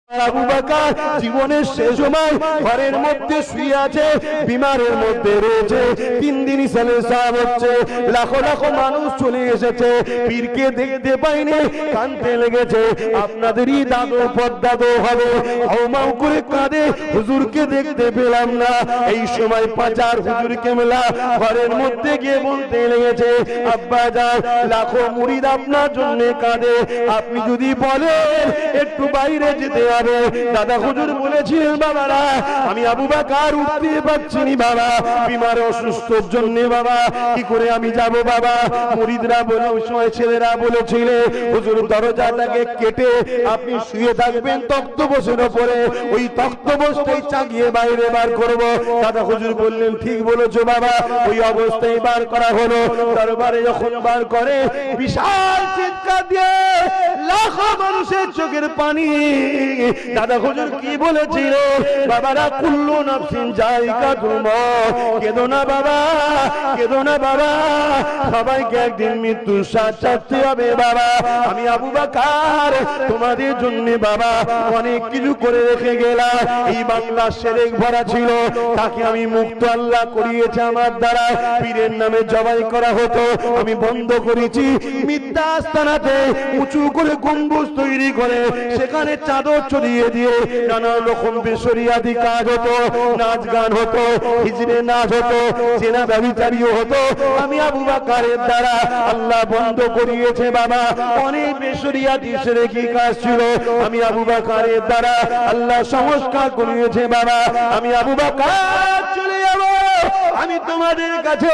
আবু বকর জীবনের শেষ সময় ঘরের মধ্যে শুয়ে আছে, বিমারের মধ্যে রয়েছে। 3 দিন সালেসাব হচ্ছে, লাখো লাখো মানুষ চলে এসেছে, পীরকে দেখতে পাইনি, কাঁদতে লেগেছে। আপনাদেরই দাদু পদ্দাদু হবে, হাউমাউ করে কাঁদে, হুজুরকে দেখতে পেলাম না। এই সময় পাচার হুজুর কেমলা ঘরের মধ্যে গিয়ে বলতে লেগেছে, আব্বা জান লাখো মুরিদ আপনার জন্য কাঁদে, আপনি যদি বলেন একটু বাইরে যেতে হবে। দাদা হুজুর বলেছিলেন, বাবারা আমি আবু বকর উঠতে পারছি না বাবা, বিমার অসুস্থর জন্য বাবা, কি করে আমি যাব বাবা। মুরিদরা বলে, ওই সময় ছেলেরা বলেছিল, হুজুর দরজাটাকে কেটে আপনি শুয়ে থাকবেন তক্তপোষের উপরে, ওই তক্তপোষটাই চাগিয়ে বাইরে বার করব। দাদা হুজুর বললেন, ঠিক বলেছো বাবা। ওই অবস্থায় বার করা হলো। দরবারে যখন বার করে, বিশাল চিৎকার দিয়ে লাখো মানুষের চোখের পানি। দাদা হুজুর কি বলেছিল, বাবারা কুল্লু নাফসিন যায়িকাতুল মউত, কেঁদো না বাবা, কেঁদো না বাবা, সবাইকে একদিন মৃত্যুর স্বাদ চাখতে হবে বাবা। আমি আবু বকর তোমাদের জন্য বাবা অনেক কিছু করে রেখে গেলাম। এই বাংলা শিরক ভরা ছিল, তাকে আমি মুক্ত আল্লাহ করিয়েছে আমার দ্বারা। পীরের নামে জবাই করা হতো, আমি বন্ধ করেছি। মিথ্যা আস্তানাতে উঁচু করে গম্বুজ তৈরি করে সেখানে চাদর ছড়িয়ে দিয়ে নানা রকম বেশরিয়াদি কাজ হতো, নাচ গান হতো, হিজড়ে নাচ হতো, জেনা ব্যভিচারীও হতো। আমি আবু বকরের দ্বারা আল্লাহ বন্ধ করিয়েছে বাবা। অনেক বেশরিয়াদি শিরকি কাজ ছিল, আমি আবু বকরের দ্বারা আল্লাহ সংস্কার করিয়েছে বাবা। আমি আবু বকর চলে যাব। আমি তোমাদের কাছে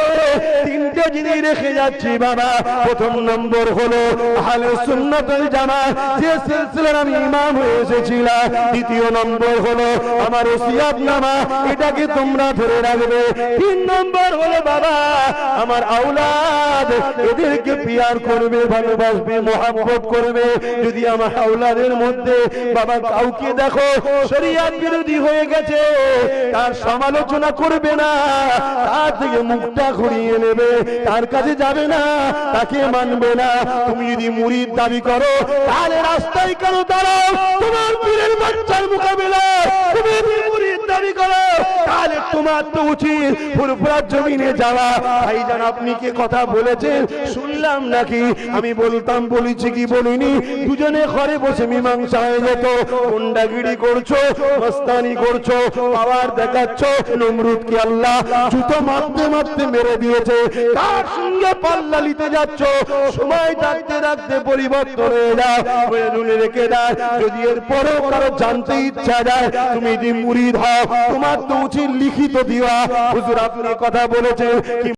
3টে জিনিস রেখে যাচ্ছি বাবা। প্রথম নম্বর হলো আহলে সুন্নাত ওয়াল জামাত, যে সিলসিলার আমি ইমাম হয়ে এসেছিলাম। দ্বিতীয় নম্বর হলো আমার ওসিয়তনামা, এটাকে তোমরা ধরে রাখবে। 3 নম্বর হলো বাবা আমার আওলাদ, এদেরকে পিয়ার করবে, ভালোবাসবে, মহব্বত করবে। যদি আমার আওলাদের মধ্যে বাবা কাউকে দেখো শরীয়ত বিরোধী হয়ে গেছে, তার সমালোচনা করবে না, তার থেকে মুখটা ঘুরিয়ে নেবে, তার কাছে যাবে না, তাকে মানবে না। তুমি যদি মুরিদ দাবি করো, তাহলে রাস্তায় কেন দাঁড়াও? তোমার পীরের বাচ্চার মোকাবিলা তুমি যদি মুরিদ দাবি করো, তাহলে তোমার তো উচিত ফুরফুরার জমিনে যাওয়া। ভাইজান আপনি কি কথা বলেছেন শুনলাম নাকি? আমি বলতাম, বলেছি কি বলিনি? দুজনে ঘরে বসে মীমাংসা হয়ে যেত। গুন্ডাগিরি করছো, মস্তানি করছো, পাওয়ার দেখাচ্ছ। নমরুদকে আল্লাহ জুতো মারতে মারতে মেরে দিয়েছে, তার সঙ্গে পাল্লা নিতে যাচ্ছ। সময় থাকতে থাকতে পরিবর্তন হয়ে যাও, রেখে দাও। যদি এর পরেও কারো জানতে ইচ্ছা যায় তুমি যদি মুরিদ হও, তোমার তো উচিত লিখিত দিওয়া। হুজুর আপনি কথা বলেছেন কি